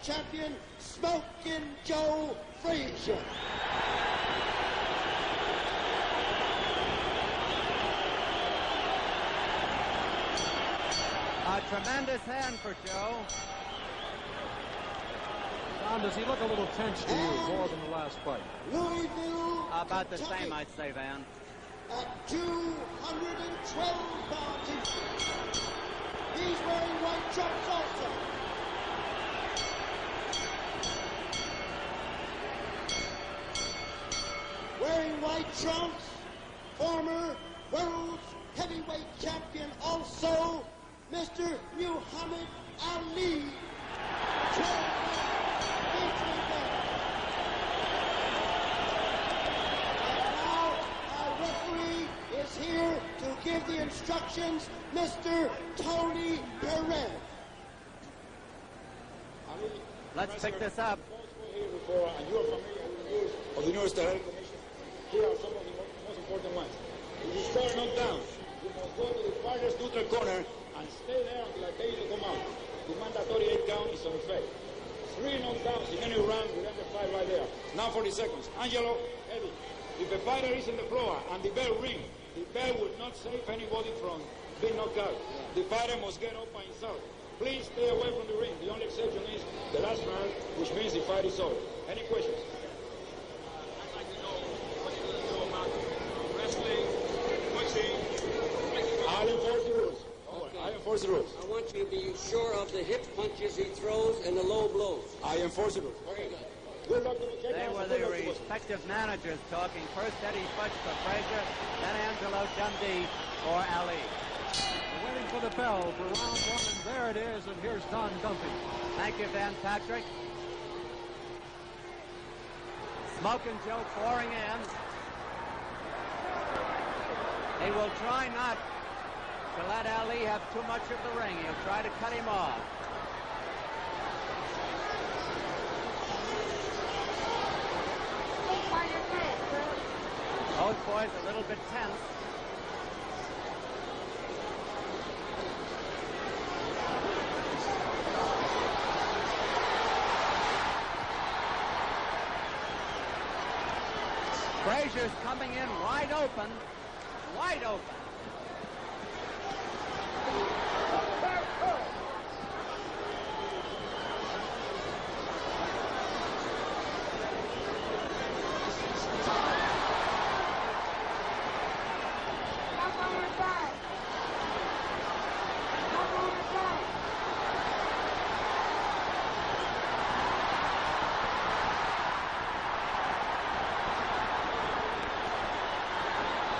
champion, Smoking Joe Frazier. A tremendous hand for Joe. Tom, does he look a little tense to you more than the last fight? Louisville, About the Kentucky, same, I'd say, Van. at 212 pounds. He's wearing white trunks also. Wearing white trunks, former world's heavyweight champion also, Mr. Muhammad Ali. 12 featuring them. And now our referee is here to give the instructions, Mr. Tony Perez. Let's pick this up. Here before, and you are familiar with the rules of the New Star Commission. Here are some of the most important ones. If you start knockdown, you must go to the farthest neutral corner and stay there until I tell you to come out. The mandatory 8 count is on effect. 3 knockdowns in any round with under 5 right there. Now 40 seconds. Angelo, Eddie, if the fighter is on the floor and the bell rings, the bell will not save anybody from being knocked out. The fighter must get up by himself. Please stay away from the ring. The only exception is the last round, which means the fight is over. Any questions? I'd like to know what you're going to do about wrestling, pushing. I'll enforce the rules. Okay. I enforce the rules. I want you to be sure of the hip punches he throws and the low blows. I enforce the rules. Very good. Good luck to the They were the respective managers talking. First Eddie Futch for Frazier, then Angelo Dundee for Ali. We're waiting for the bell for round 1, and there it is, and here's Don Dumpy. Thank you, Van Patrick. Smoking Joe pouring in. He will try not to let Ali have too much of the ring. He'll try to cut him off. Both boys a little bit tense. Frazier's coming in wide open. Wide open.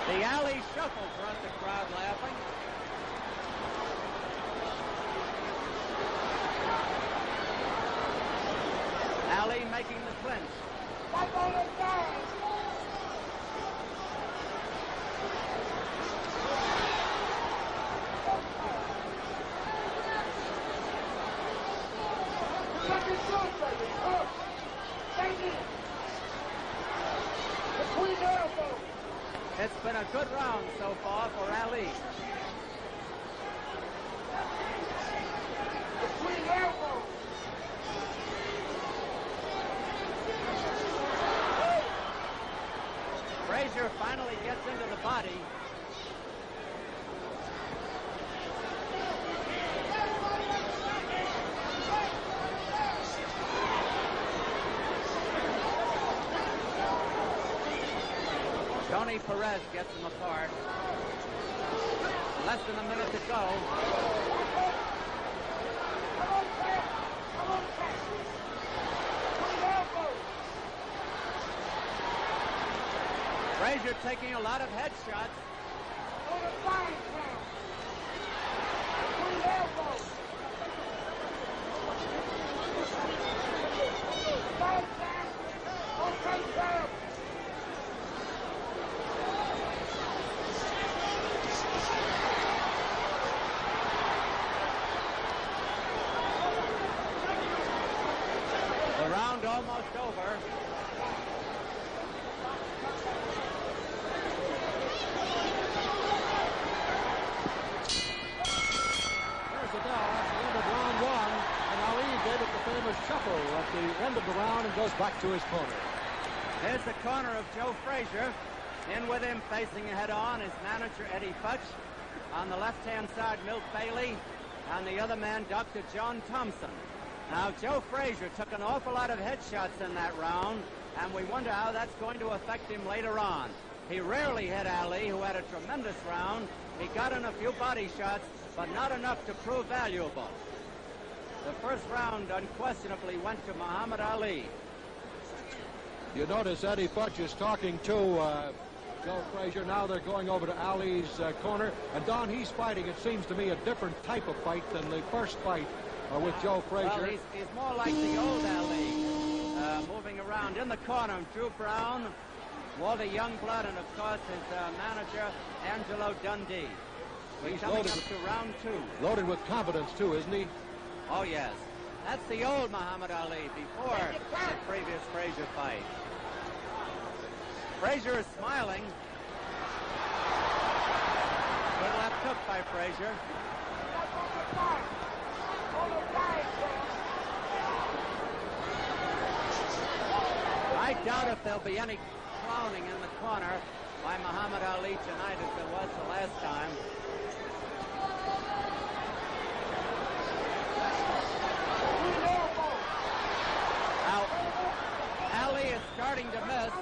The alley shuffle brought the crowd laughing. Ali making the clinch. It's been a good round so far for Ali. Frazier finally gets into the body. Tony Perez gets him apart. Less than a minute to go. Frazier taking a lot of headshots. The round almost over. There's the bell. That's the end of round 1, and Ali gave it the him a shuffle at the end of the round and goes back to his corner. Here's the corner of Joe Frazier. In with him, facing head-on, is manager Eddie Futch. On the left-hand side, Milt Bailey. And the other man, Dr. John Thompson. Now, Joe Frazier took an awful lot of headshots in that round, and we wonder how that's going to affect him later on. He rarely hit Ali, who had a tremendous round. He got in a few body shots, but not enough to prove valuable. The first round unquestionably went to Muhammad Ali. You notice Eddie Futch is talking to Joe Frazier. Now they're going over to Ali's corner. And Don, he's fighting, it seems to me, a different type of fight than the first fight with Joe Frazier. Well, he's more like the old Ali, moving around. In the corner, Drew Brown, Walter Youngblood, and of course his manager, Angelo Dundee. He's coming up to round 2. Loaded with confidence, too, isn't he? Oh, yes. That's the old Muhammad Ali before the previous Frazier fight. Frazier is smiling. Good left hook by Frazier. I doubt if there'll be any clowning in the corner by Muhammad Ali tonight as there was the last time. Now, Ali is starting to miss,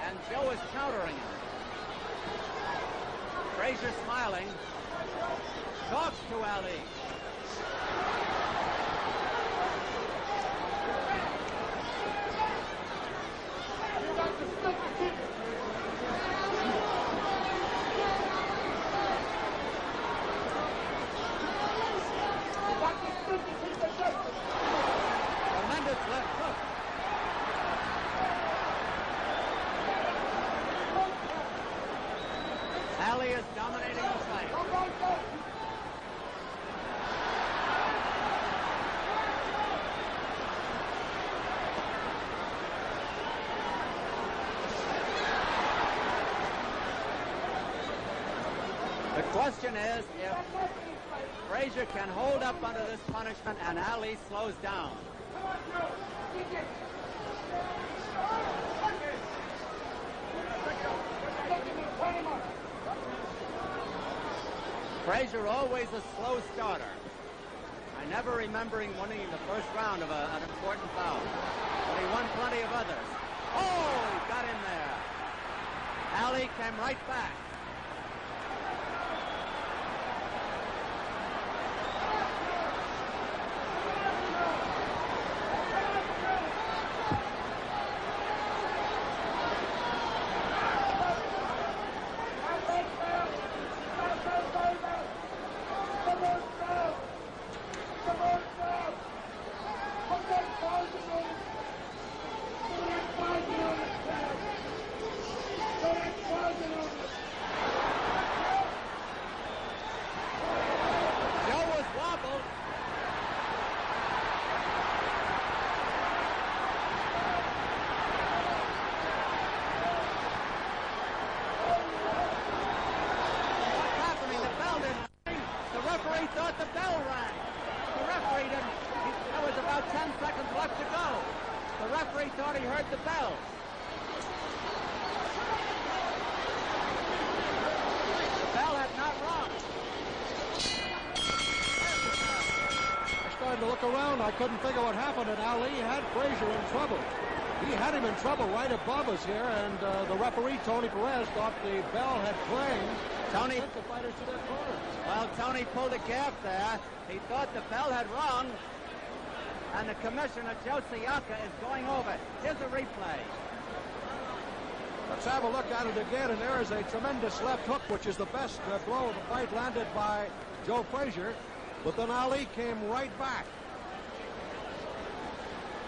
and Joe is countering him. Frazier smiling, talks to Ali. Tremendous left hook. Ali is dominating the fight. The question is if Frazier can hold up under this punishment and Ali slows down. Frazier always a slow starter. I never remember him winning the first round of an important bout, but he won plenty of others. Oh, he got in there. Ali came right back. Thought the bell rang. The referee didn't. There was about 10 seconds left to go. The referee thought he heard the bell. The bell had not rung. I started to look around. I couldn't figure what happened, and Ali had Frazier in trouble. He had him in trouble right above us here, and the referee, Tony Perez, thought the bell had clanged. Tony sent the fighters to their corners. Well, Tony pulled a gap there. He thought the bell had rung, and the commissioner, Joe Siaka, is going over. Here's a replay. Let's have a look at it again, and there is a tremendous left hook, which is the best blow of the fight landed by Joe Frazier, but then Ali came right back.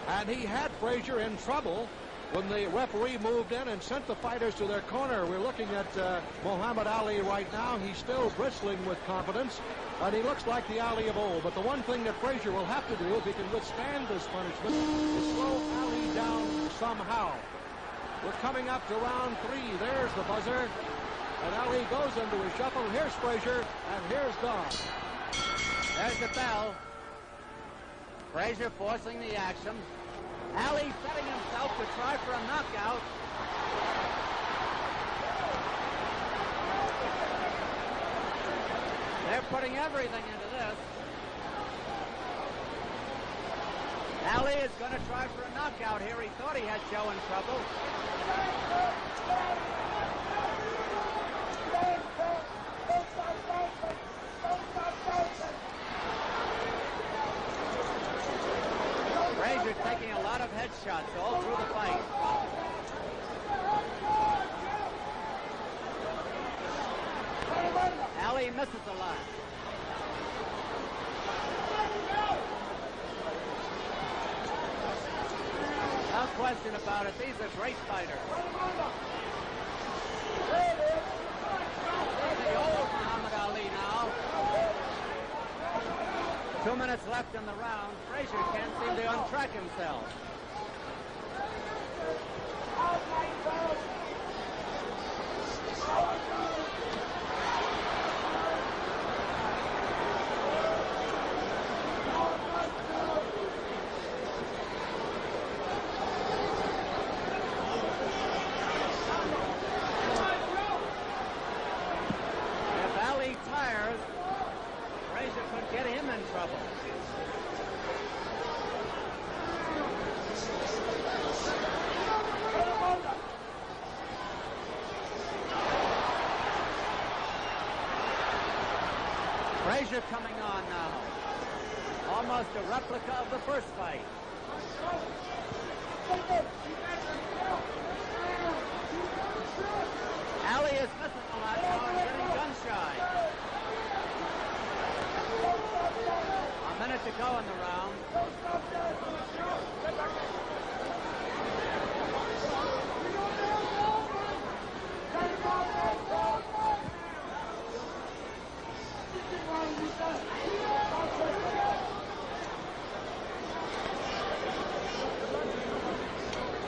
And he had Frazier in trouble when the referee moved in and sent the fighters to their corner. We're looking at Muhammad Ali right now. He's still bristling with confidence, and he looks like the Ali of old. But the one thing that Frazier will have to do, if he can withstand this punishment, is slow Ali down somehow. We're coming up to round 3. There's the buzzer, and Ali goes into his shuffle. Here's Frazier, and here's Don. There's the bell. Frazier forcing the action. Ali setting himself to try for a knockout. They're putting everything into this. Ali is going to try for a knockout here. He thought he had Joe in trouble. Frazier taking a lot of headshots all through the fight. Ali misses a lot. No question about it. These are great fighters. The old Muhammad Ali now. 2 minutes left in the round. Frazier can't seem to untrack himself. If Ali tires, Frazier could get him in trouble. Frazier coming on now. Almost a replica of the first fight. Ali is missing a lot now and getting gun shy. A minute to go in the round.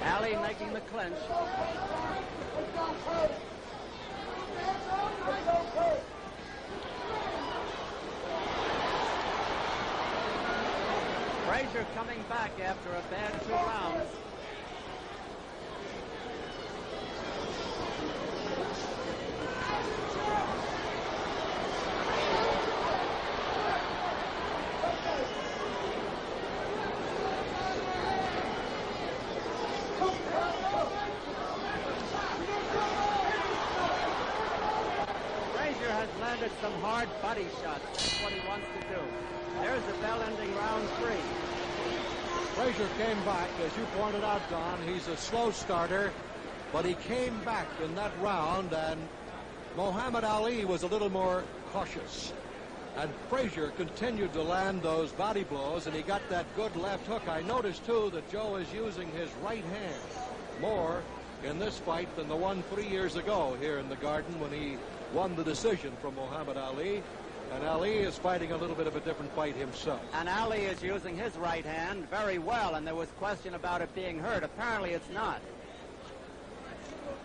Ali making the clinch. Frazier coming back after a bad 2 rounds. Frazier has landed some hard body shots. That's what he wants to do. There's the bell ending round 3. Frazier came back, as you pointed out, Don. He's a slow starter, but he came back in that round, and Muhammad Ali was a little more cautious. And Frazier continued to land those body blows, and he got that good left hook. I noticed, too, that Joe is using his right hand more in this fight than the one 3 years ago here in the Garden when he won the decision from Muhammad Ali. And Ali is fighting a little bit of a different fight himself. And Ali is using his right hand very well, and there was question about it being hurt. Apparently it's not.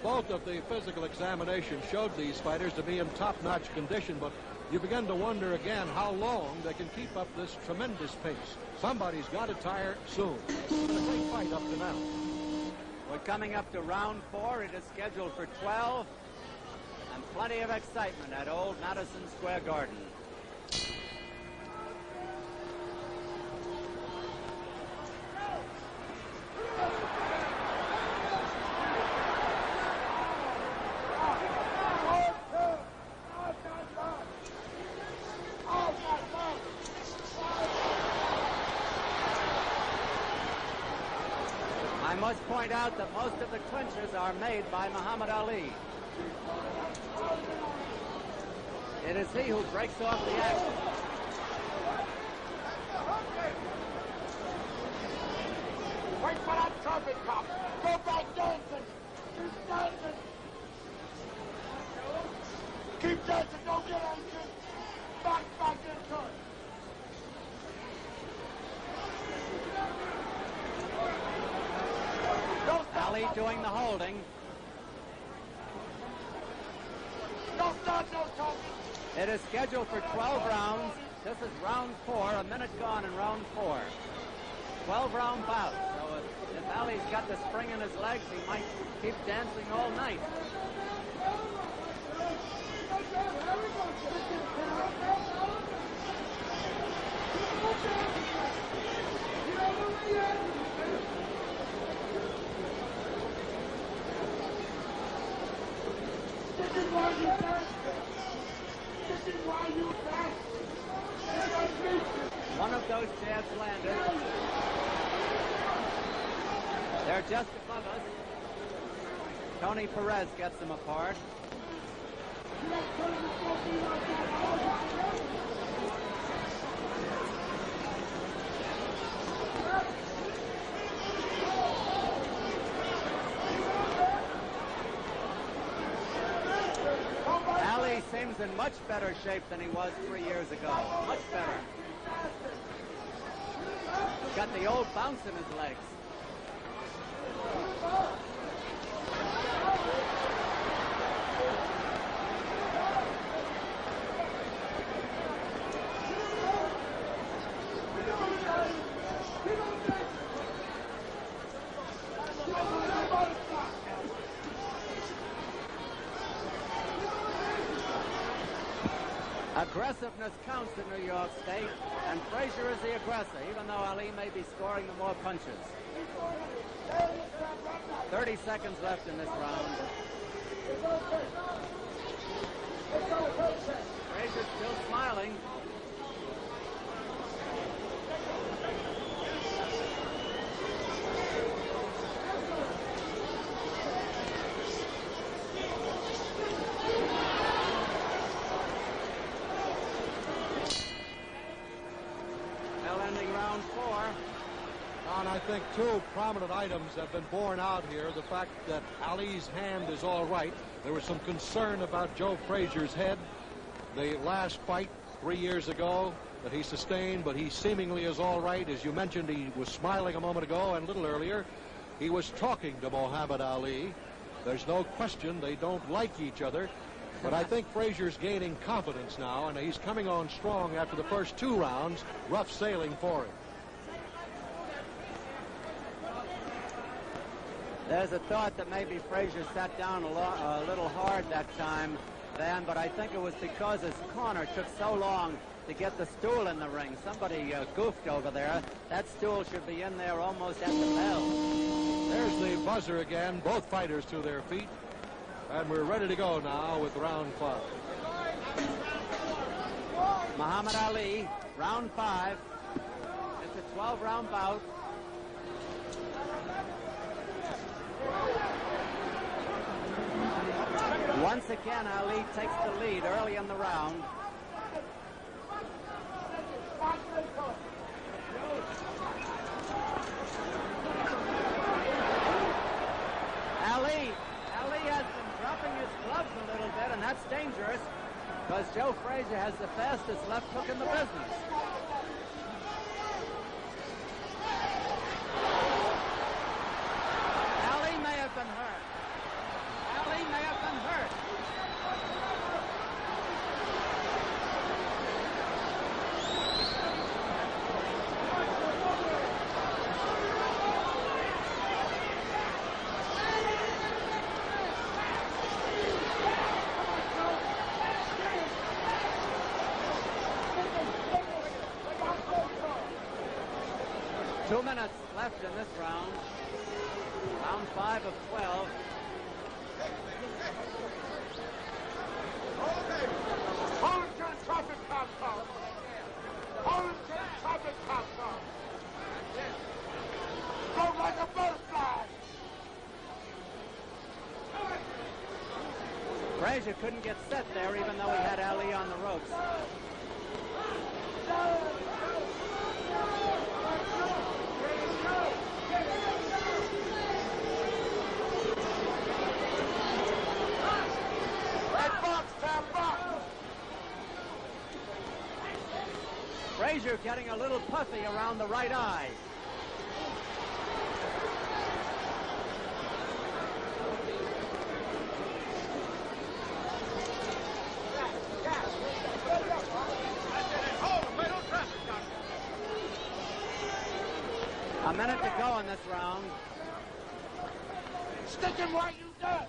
Both of the physical examinations showed these fighters to be in top-notch condition, but you begin to wonder again how long they can keep up this tremendous pace. Somebody's got to tire soon. It's been a great fight up to now. We're coming up to round 4. It is scheduled for 12. And plenty of excitement at old Madison Square Garden. I must point out that most of the clinches are made by Muhammad Ali. It is he who breaks off the action. Wait for that trumpet cop. Go back dancing. Keep dancing. Keep dancing. Don't get anxious. Back into it. Ali doing the holding. No stop, no talking. It is scheduled for 12 rounds. This is round 4, a minute gone in round 4. 12-round bout. So if Ali's got the spring in his legs, he might keep dancing all night. One of those jabs landed. They're just above us. Tony Perez gets them apart. Ali seems in much better shape than he was 3 years ago. Much better. He's got the old bounce in his legs. Aggressiveness counts in New York State, and Frazier is the aggressor, even though Ali may be scoring the more punches. 30 seconds left in this round. Frazier's still smiling. I think two prominent items have been borne out here. The fact that Ali's hand is all right. There was some concern about Joe Frazier's head. The last fight 3 years ago that he sustained, but he seemingly is all right. As you mentioned, he was smiling a moment ago, and a little earlier, he was talking to Muhammad Ali. There's no question they don't like each other. But I think Frazier's gaining confidence now, and he's coming on strong after the first 2 rounds. Rough sailing for him. There's a thought that maybe Frazier sat down a little hard that time, Van, but I think it was because his corner took so long to get the stool in the ring. Somebody goofed over there. That stool should be in there almost at the bell. There's the buzzer again. Both fighters to their feet. And we're ready to go now with round 5. Muhammad Ali, round 5. It's a 12-round bout. Once again, Ali takes the lead early in the round. Ali has been dropping his gloves a little bit, and that's dangerous because Joe Frazier has the fastest left hook in the business. Ali may have been hurt. Ali may have been hurt. Two minutes left in this round. Round 5 of 12. Go like a butterfly. Frazier couldn't get set there, even though he had Ali on the ropes. Frazier getting a little puffy around the right eye. A minute to go in this round. Stick him right, you done.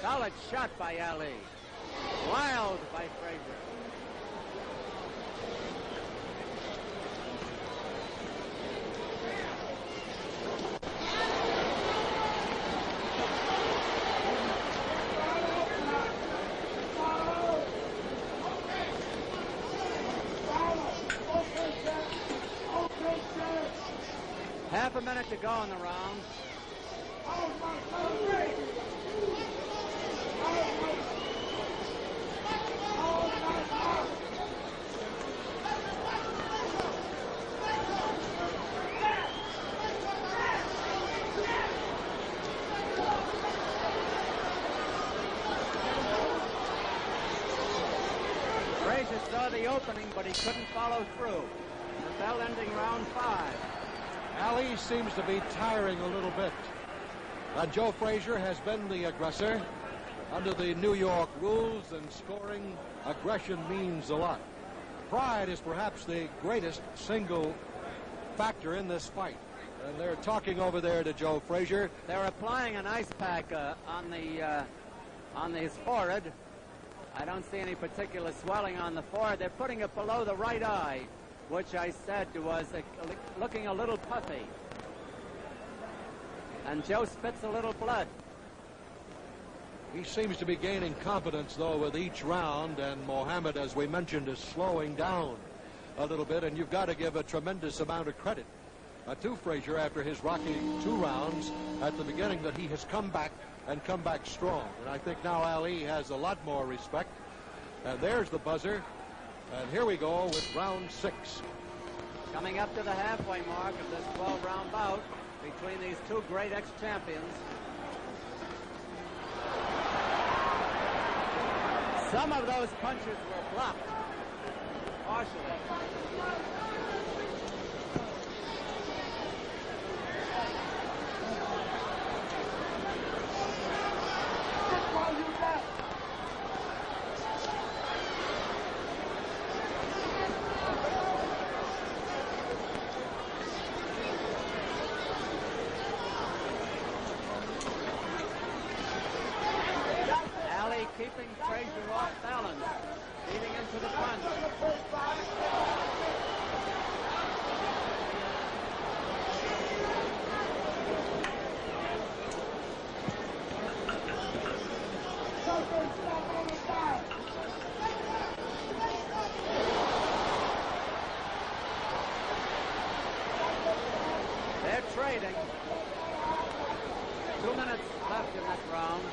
Solid shot by Ali. Wild by Frazier. Half a minute to go in the round. Frazier saw the opening, but he couldn't follow through. The bell ending round 5. Ali seems to be tiring a little bit. Joe Frazier has been the aggressor. Under the New York rules and scoring, aggression means a lot. Pride is perhaps the greatest single factor in this fight. And they're talking over there to Joe Frazier. They're applying an ice pack on his forehead. I don't see any particular swelling on the forehead. They're putting it below the right eye, which I said was looking a little puffy. And Joe spits a little blood. He seems to be gaining confidence, though, with each round, and Mohammed, as we mentioned, is slowing down a little bit, and you've got to give a tremendous amount of credit to Frazier after his rocky 2 rounds at the beginning, that he has come back and come back strong. And I think now Ali has a lot more respect. And there's the buzzer. And here we go with round 6. Coming up to the halfway mark of this 12-round bout between these two great ex-champions. Some of those punches were blocked, partially. Keeping Frazier off balance, leading into the punch. They're trading. 2 minutes left in this round.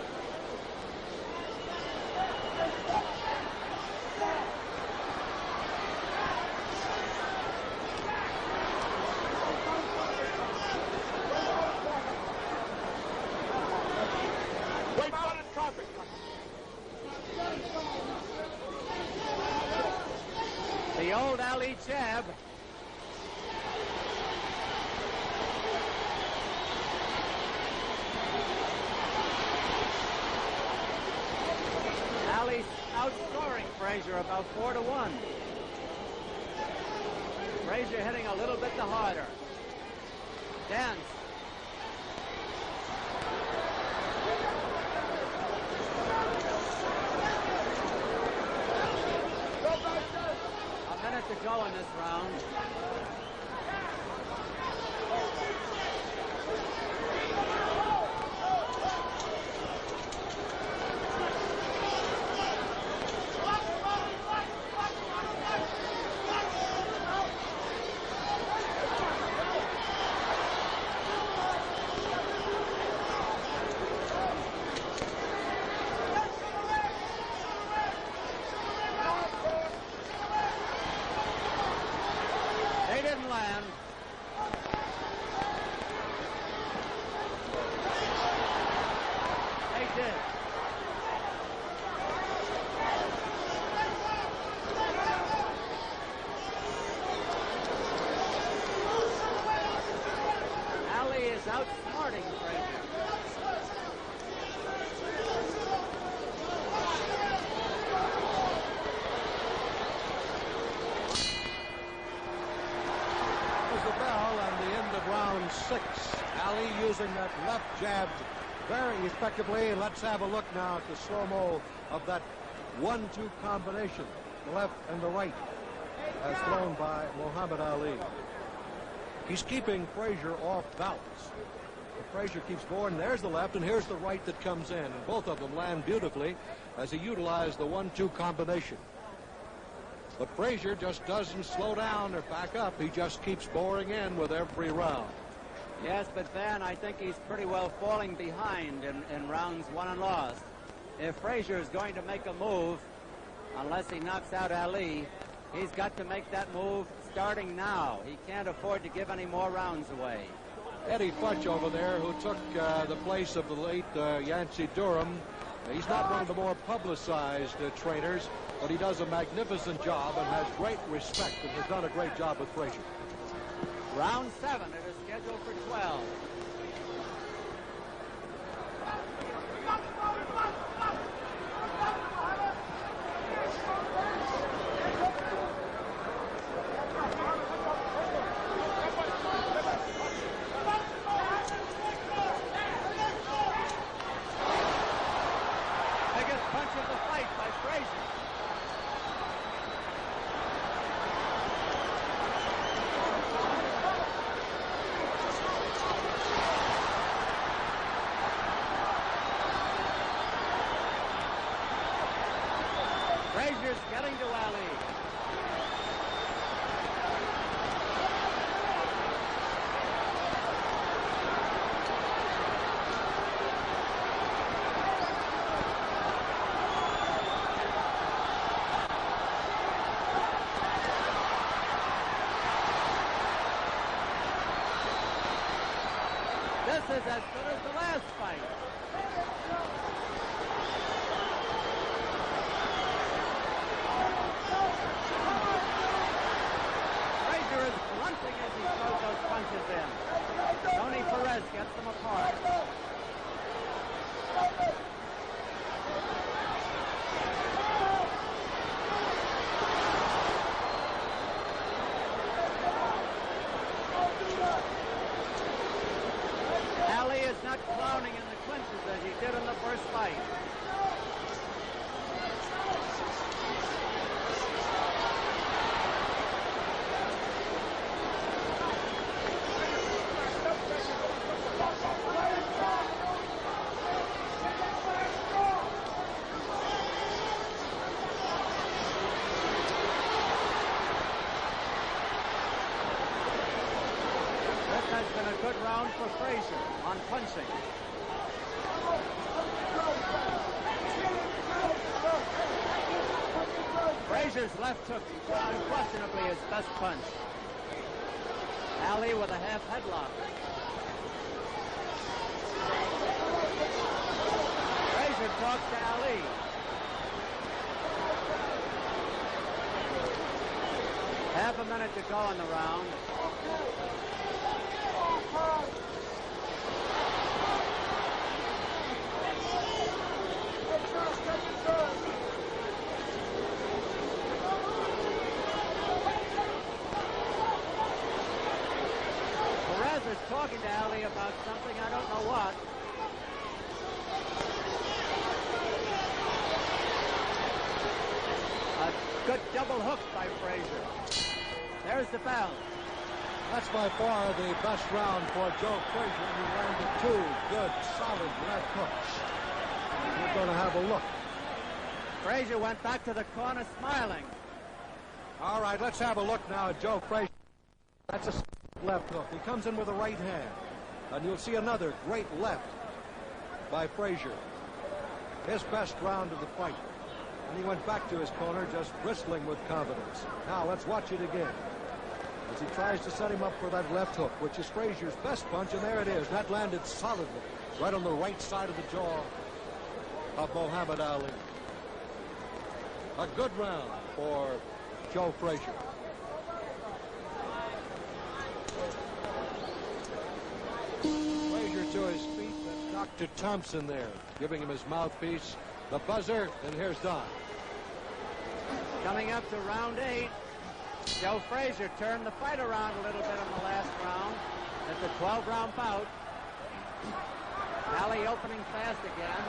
The old Ali jab. Ali's outscoring Frazier about 4-1. Frazier hitting a little bit the harder. Dance. A minute to go in this round. They didn't land. They did. Ali is outsmarting Frazier. round 6. Ali using that left jab very effectively. Let's have a look now at the slow-mo of that 1-2 combination, the left and the right, as thrown by Muhammad Ali. He's keeping Frazier off balance. Frazier keeps going. There's the left, and here's the right that comes in. And both of them land beautifully as he utilized the 1-2 combination. But Frazier just doesn't slow down or back up. He just keeps boring in with every round. Yes, but Van, I think he's pretty well falling behind in rounds won and lost. If Frazier is going to make a move, unless he knocks out Ali, he's got to make that move starting now. He can't afford to give any more rounds away. Eddie Futch over there, who took the place of the late Yancey Durham. He's not one of the more publicized trainers, but he does a magnificent job and has great respect and has done a great job with Frazier. Round 7, it is scheduled for 12. Frazier's getting to Ali. This is as good as the last fight. As he throws those punches in. Tony Perez gets them apart. Ali is not clowning in the clinches as he did in the first fight. Has been a good round for Frazier on punching. Frazier's left hook unquestionably his best punch. Ali with a half headlock. Frazier talks to Ali. Half a minute to go in the round. Perez is talking to Ali about something, I don't know what. A good double hook by Frazier. There's the bell. That's by far the best round for Joe Frazier. He landed 2 good, solid left hooks. We're going to have a look. Frazier went back to the corner smiling. All right, let's have a look now at Joe Frazier. That's a left hook. He comes in with a right hand. And you'll see another great left by Frazier. His best round of the fight. And he went back to his corner just bristling with confidence. Now let's watch it again as he tries to set him up for that left hook, which is Frazier's best punch, and there it is. That landed solidly right on the right side of the jaw of Muhammad Ali. A good round for Joe Frazier. Frazier to his feet. That's Dr. Thompson there, giving him his mouthpiece, the buzzer, and here's Don. Coming up to round 8. Joe Frazier turned the fight around a little bit in the last round. It's a 12-round bout. Ali opening fast again.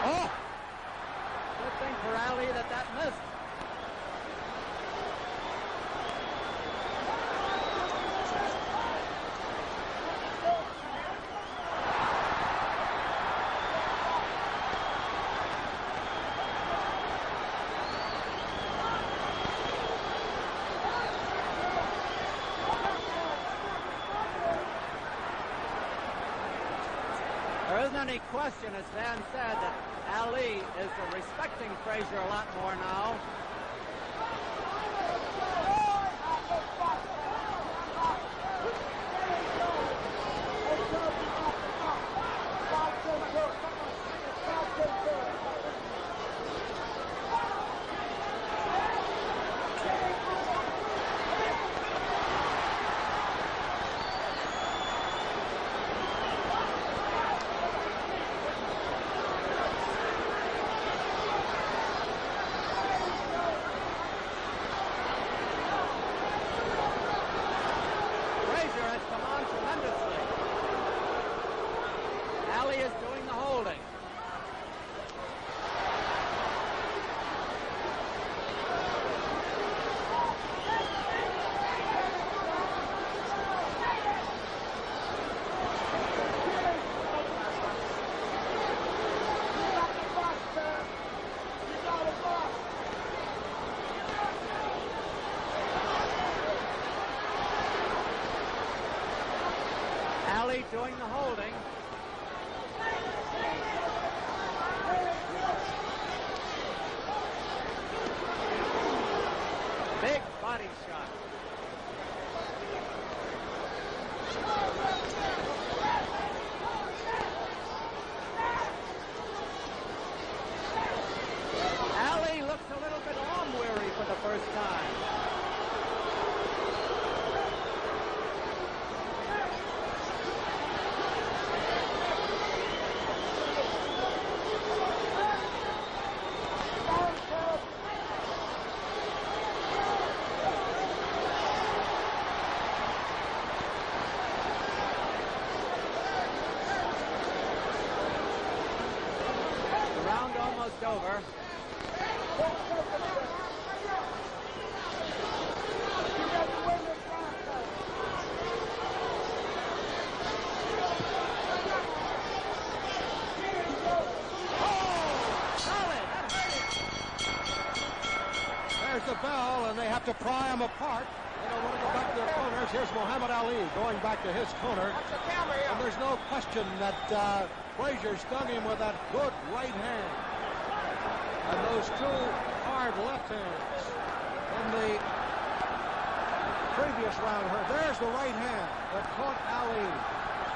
Oh! Good thing for Ali that missed. There isn't any question, as Van said, that Ali is respecting Frazier a lot more now. Ali doing the holding. Big body shot. Ali looks a little bit arm weary for the first time. Over. There's the bell, and they have to pry them apart. They don't want to go back to their corners. Here's Muhammad Ali going back to his corner. And there's no question that Frazier stung him with that good right hand. And those two hard left hands in the previous round. There's the right hand that caught Ali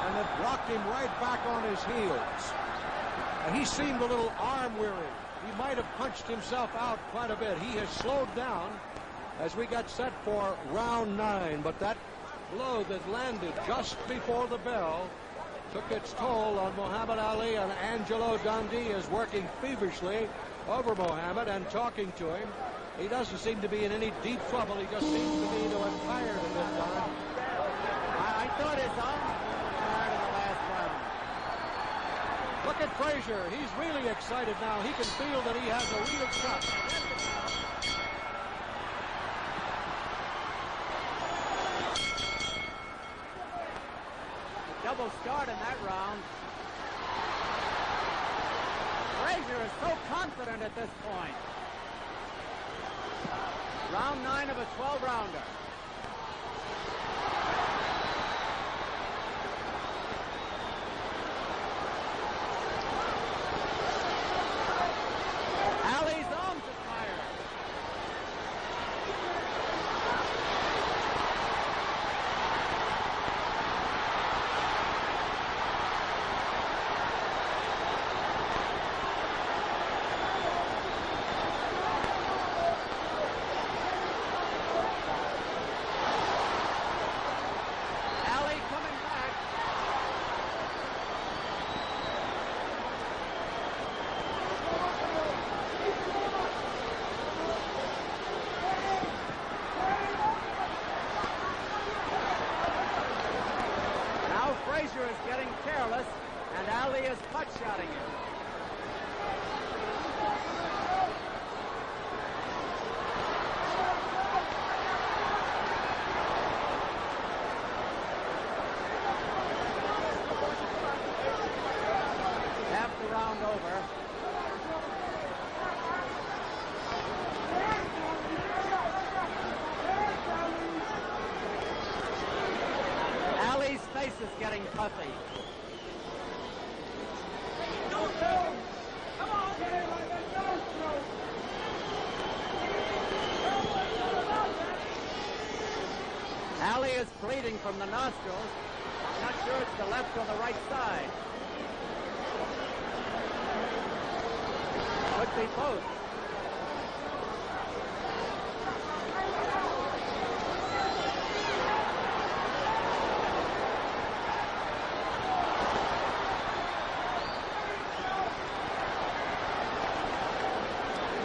and that blocked him right back on his heels. And he seemed a little arm weary. He might have punched himself out quite a bit. He has slowed down as we got set for round 9. But that blow that landed just before the bell took its toll on Muhammad Ali, and Angelo Dundee is working feverishly over Muhammad and talking to him. He doesn't seem to be in any deep trouble. He just seems to be to have tired a bit, Don. I thought his arm was tired in the last round. Look at Frazier. He's really excited now. He can feel that he has a real shot. A double start in that round. Frazier is so confident at this point. Round 9 of a 12-rounder. Ali's arms are tired. Ali is pot-shotting him. Half the round over. Ali's face is getting puffy. Ali is bleeding from the nostrils. I'm not sure it's the left or the right side. Could be both.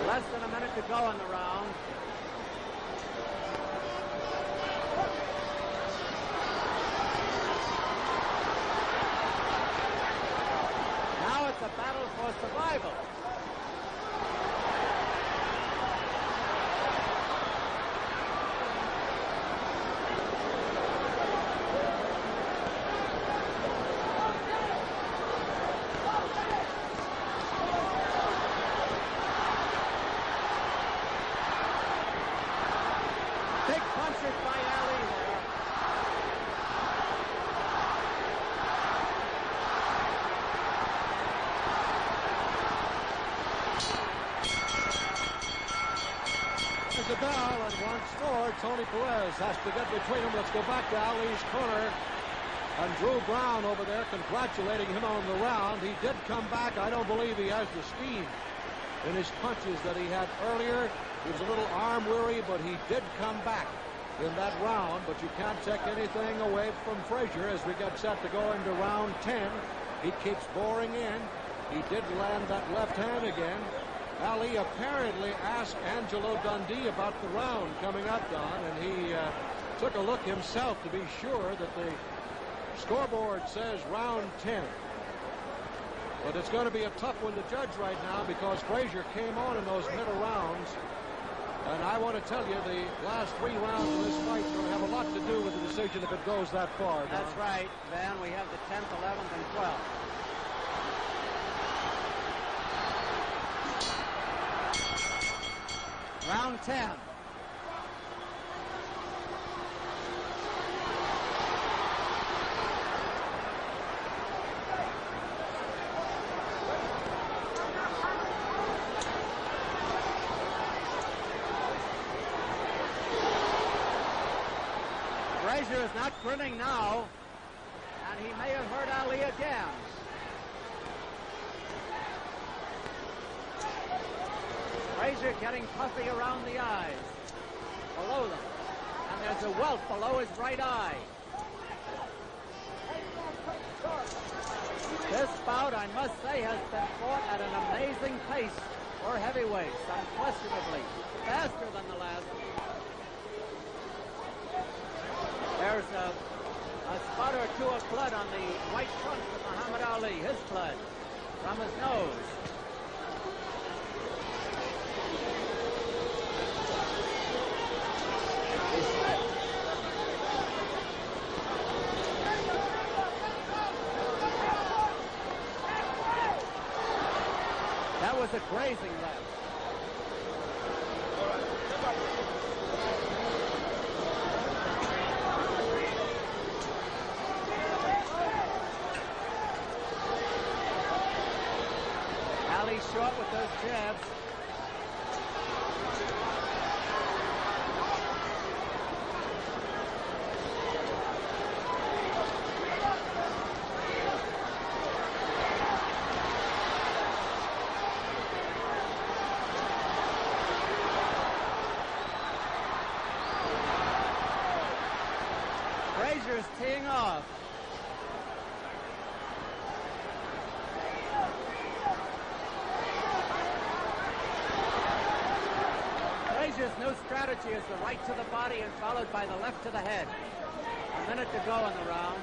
Less than a minute to go in the round. Now it's a battle for survival. Big punches by Ali there. There's a bell, and once more, Tony Perez has to get between them. Let's go back to Ali's corner. And Drew Brown over there congratulating him on the round. He did come back. I don't believe he has the steam in his punches that he had earlier. He was a little arm weary, but he did come back in that round. But you can't take anything away from Frazier as we get set to go into round 10. He keeps boring in. He did land that left hand again. Ali apparently asked Angelo Dundee about the round coming up, Don, and he took a look himself to be sure that the scoreboard says round 10. But it's going to be a tough one to judge right now because Frazier came on in those middle rounds. And I want to tell you, the last 3 rounds of this fight will have a lot to do with the decision if it goes that far. Don. That's right, Van. We have the 10th, 11th, and 12th. Round 10. Frazier is not grinning now, and he may have hurt Ali again. Frazier getting puffy around the eyes, below them, and there's a welt below his right eye. This bout, I must say, has been fought at an amazing pace for heavyweights, unquestionably faster than the last. There's a spot or two of blood on the white trunks of Muhammad Ali, his blood from his nose. That was a grazing left. Ali short with those jabs. Frazier's teeing off. Frazier's new strategy is the right to the body and followed by the left to the head. A minute to go in the round.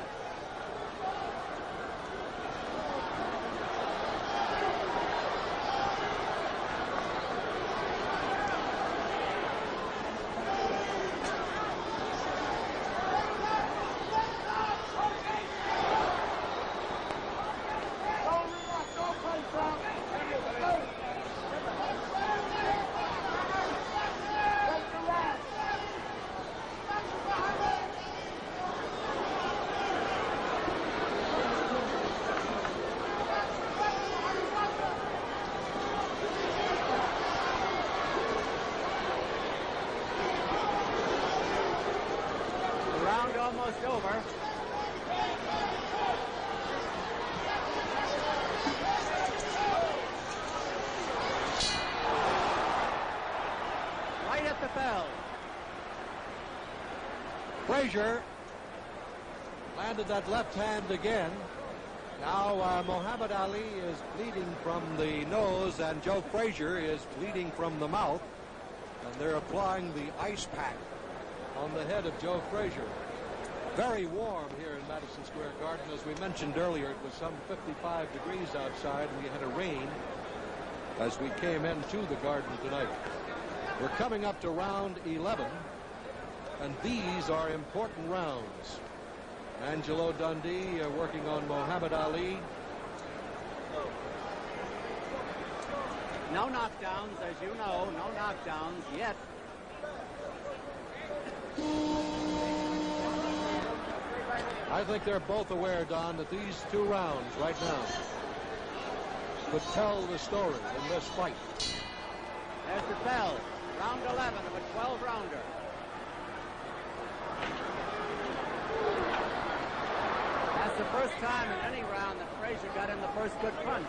almost over. Right at the bell. Frazier landed that left hand again. Now Muhammad Ali is bleeding from the nose and Joe Frazier is bleeding from the mouth. And they're applying the ice pack on the head of Joe Frazier. Very warm here in Madison Square Garden. As we mentioned earlier, it was some 55 degrees outside and we had a rain as we came into the garden tonight. We're coming up to round 11, and these are important rounds. Angelo Dundee working on Muhammad Ali. No knockdowns, as you know, no knockdowns yet. I think they're both aware, Don, that these 2 rounds right now could tell the story in this fight. There's the bell. Round 11 of a 12-rounder. That's the first time in any round that Frazier got in the first good punch.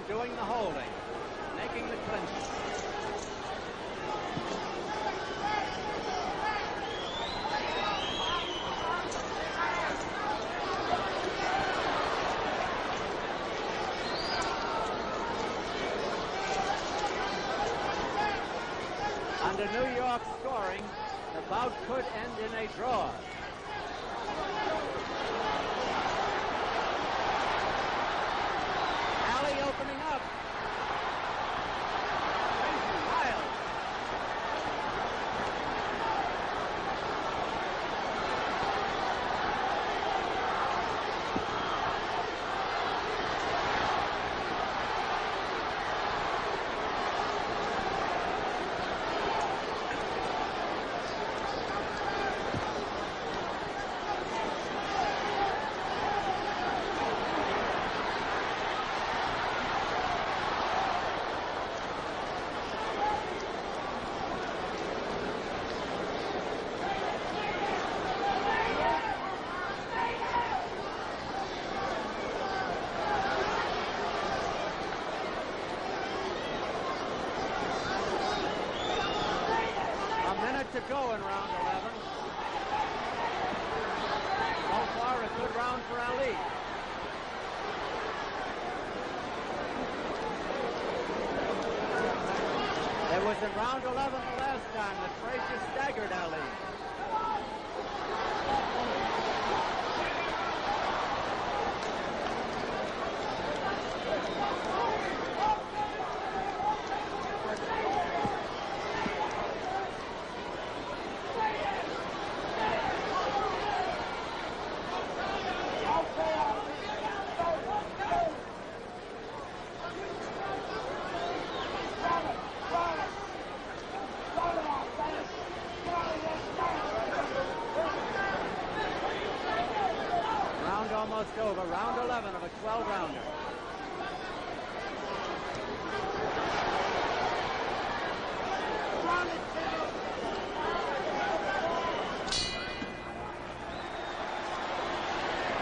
Doing the holding, making the clinch. Under New York scoring, the bout could end in a draw. Opening up. Crazy, wild. To go in round 11. So far, a good round for Ali. It was in round 11 the last time that Frazier staggered Ali. Almost over. Round 11 of a 12-rounder.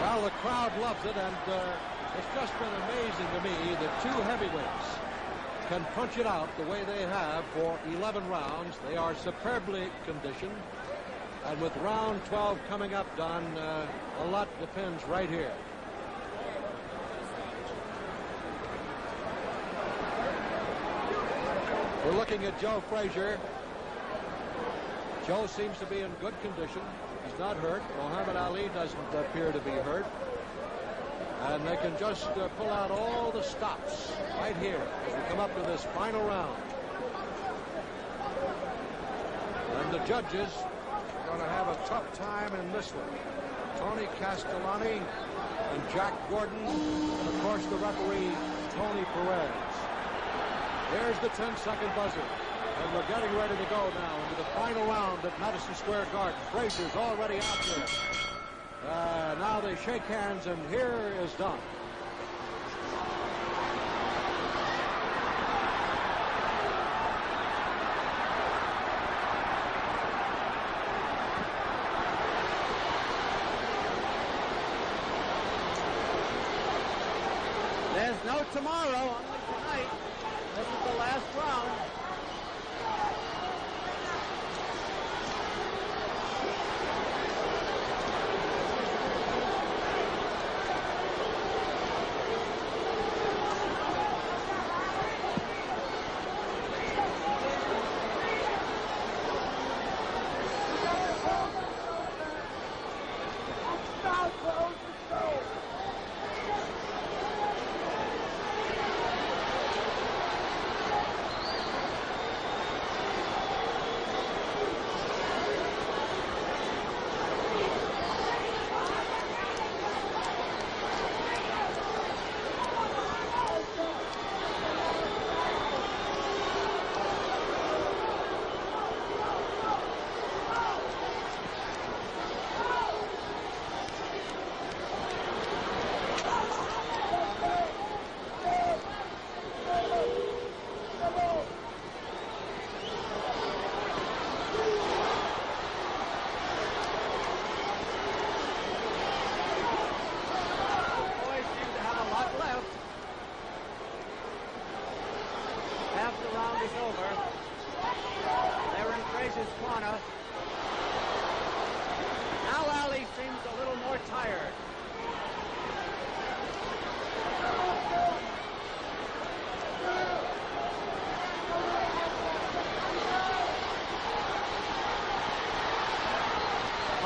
Well, the crowd loves it, and it's just been amazing to me that 2 heavyweights can punch it out the way they have for 11 rounds. They are superbly conditioned. And with round 12 coming up, Don, a lot depends right here. We're looking at Joe Frazier. Joe seems to be in good condition. He's not hurt. Muhammad Ali doesn't appear to be hurt. And they can just pull out all the stops right here as we come up to this final round. And the judges are going to have a tough time in this one. Tony Castellani and Jack Gordon, and of course the referee Tony Perez. Here's the 10-second buzzer. And we're getting ready to go now into the final round at Madison Square Garden. Frazier's already out there. Now they shake hands, and here is Don. There's no tomorrow, only tonight. This is the last round.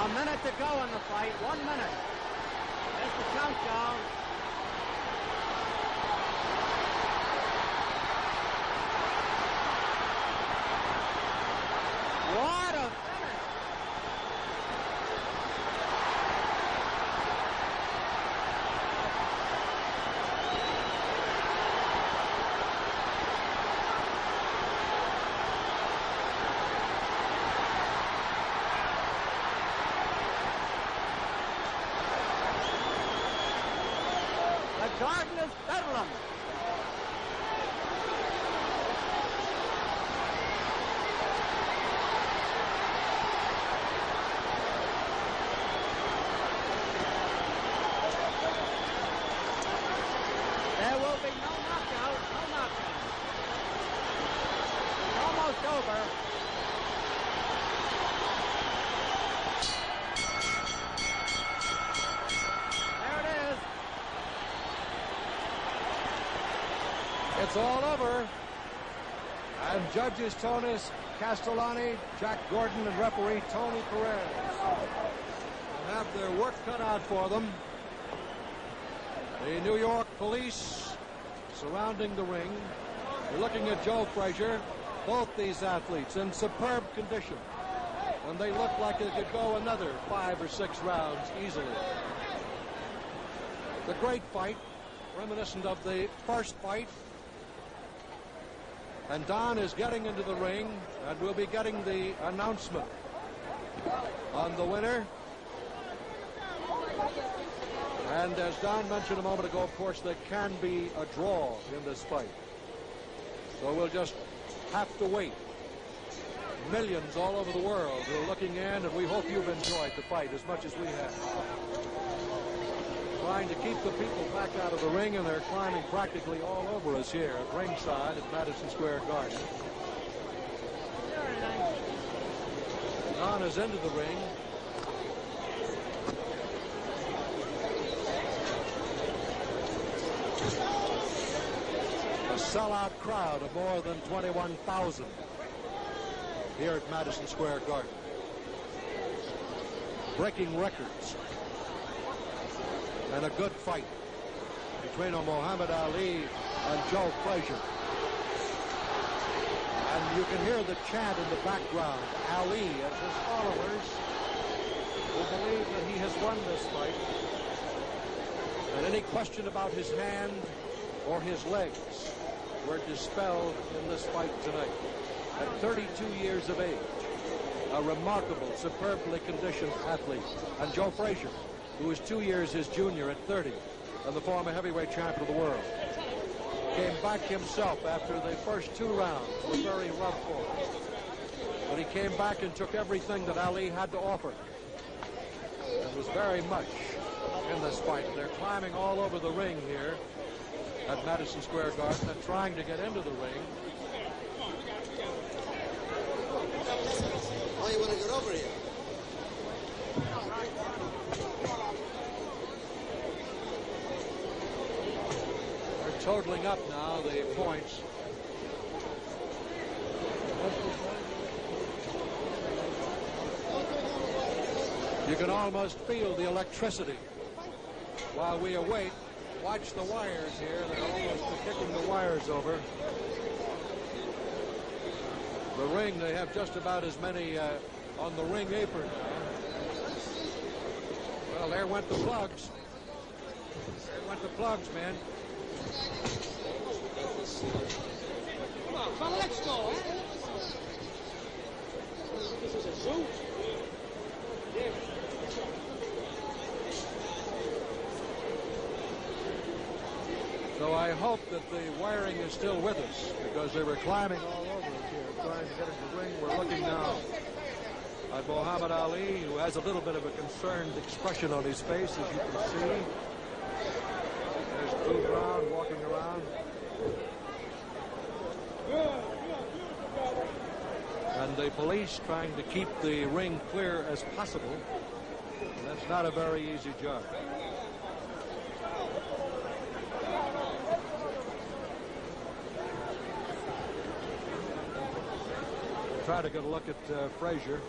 A minute to go in the fight. 1 minute. There's the countdown. What a finish. The garden is bedlam. There will be no knockout, no knockout. Almost over. There it is. It's all over. And judges Tonis Castellani, Jack Gordon, and referee Tony Perez will have their work cut out for them. The New York police surrounding the ring. You're looking at Joe Frazier. Both these athletes in superb condition. And they look like they could go another 5 or 6 rounds easily. The great fight, reminiscent of the first fight. And Don is getting into the ring, and we'll be getting the announcement on the winner. And as Don mentioned a moment ago, of course, there can be a draw in this fight. So we'll just have to wait. Millions all over the world are looking in, and we hope you've enjoyed the fight as much as we have. Trying to keep the people back out of the ring, and they're climbing practically all over us here at ringside at Madison Square Garden. Don is into the ring. A sellout crowd of more than 21,000 here at Madison Square Garden. Breaking records. And a good fight between Muhammad Ali and Joe Frazier. And you can hear the chant in the background. Ali and his followers will believe that he has won this fight. And any question about his hand or his legs were dispelled in this fight tonight. At 32 years of age, a remarkable, superbly conditioned athlete. And Joe Frazier, who is 2 years his junior at 30, and the former heavyweight champion of the world, came back himself after the first 2 rounds were very rough for him. But he came back and took everything that Ali had to offer. It was very much in this fight. They're climbing all over the ring here at Madison Square Garden and trying to get into the ring. Oh, you want to get over here? They're totaling up now the points. You can almost feel the electricity. While we await, watch the wires here. They're almost kicking the wires over. The ring, they have just about as many on the ring apron now. Well, there went the plugs. There went the plugs, man. Come on, fella, let's go, eh? This is a zoo. Yeah. So I hope that the wiring is still with us, because they were climbing all over us here, trying to get into the ring. We're looking now at Muhammad Ali, who has a little bit of a concerned expression on his face, as you can see. There's Drew Brown walking around. And the police trying to keep the ring clear as possible. And that's not a very easy job. Try to get a look at Frazier.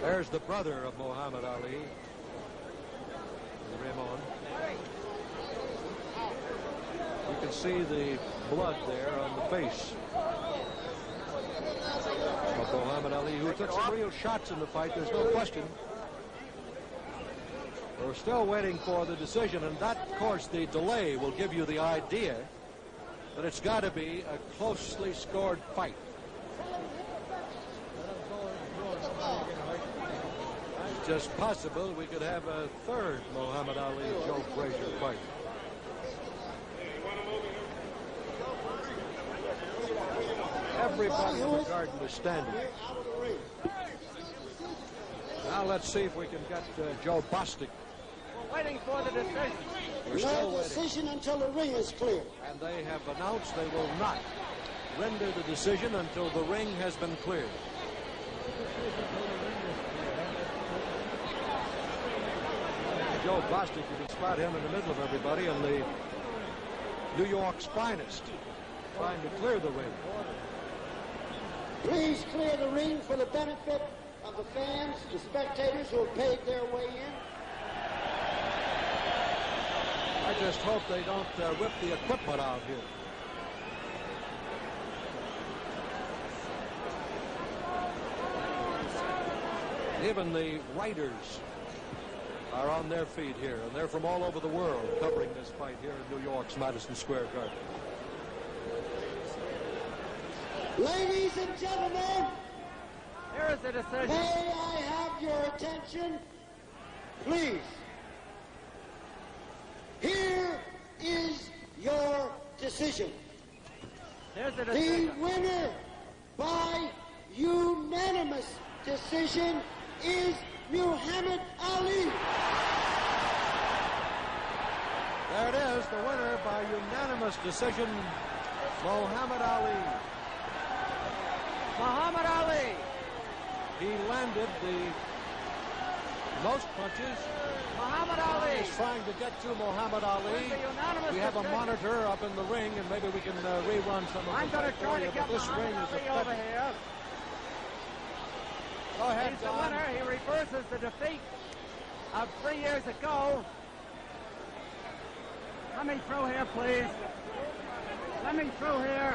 There's the brother of Muhammad Ali, Raymond. You can see the blood there on the face of Muhammad Ali, who took some real shots in the fight. There's no question. We're still waiting for the decision, and that, of course, the delay will give you the idea that it's got to be a closely scored fight. It's just possible we could have a third Muhammad Ali-Joe Frazier fight. Everybody in the garden is standing. Now let's see if we can get Joe Bostic. We're waiting for the decision. We're still No waiting. decision until the ring is clear. And they have announced they will not render the decision until the ring has been cleared. Joe Bostic, you can spot him in the middle of everybody, and the New York's finest, trying to clear the ring. Please clear the ring for the benefit of the fans, the spectators who have paid their way in. I just hope they don't whip the equipment out here. Even the writers are on their feet here, and they're from all over the world covering this fight here in New York's Madison Square Garden. Ladies and gentlemen, Here is the decision. may I have your attention, please? Here is your decision. Here's the The decision. winner by unanimous decision is Muhammad Ali. There it is, the winner by unanimous decision, Muhammad Ali. Muhammad Ali. He landed the most punches. Muhammad Ali. He's trying to get to Muhammad Ali. With the unanimous We have a decision. monitor up in the ring, and maybe we can rerun some of I'm the going to fight try for to you, get but this ring Muhammad is Ali over effective. here. Go ahead, He's the Don. winner. He reverses the defeat of 3 years ago. Let me through here, please. Let me through here.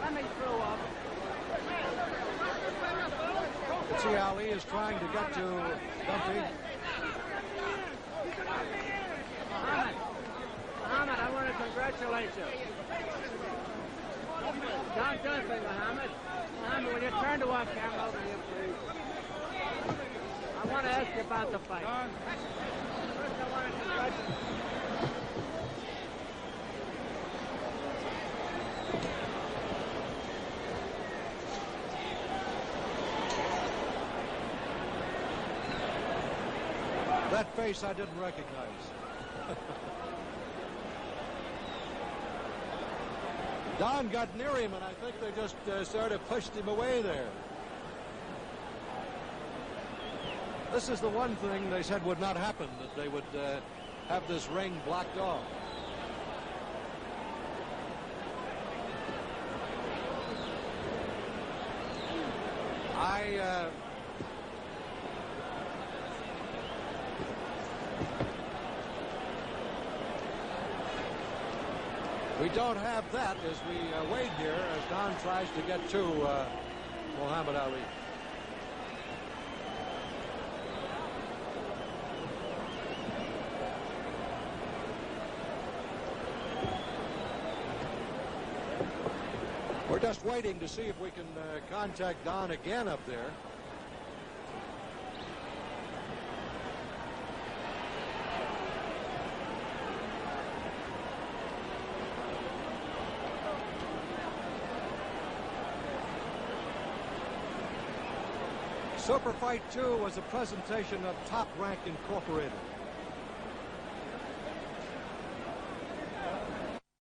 Let me through up. You see Ali is trying to get to Dumpy. Muhammad, I want to congratulate you. Don't do anything, Muhammad. Muhammad, will you turn to off camera over here, please? I want to ask you about the fight. First, I want to congratulate you. That face I didn't recognize. Don got near him, and I think they just sort of pushed him away there. This is the one thing they said would not happen, that they would have this ring blocked off. We don't have that as we wait here as Don tries to get to Muhammad Ali. We're just waiting to see if we can contact Don again up there. Super Fight 2 was a presentation of Top Rank Incorporated.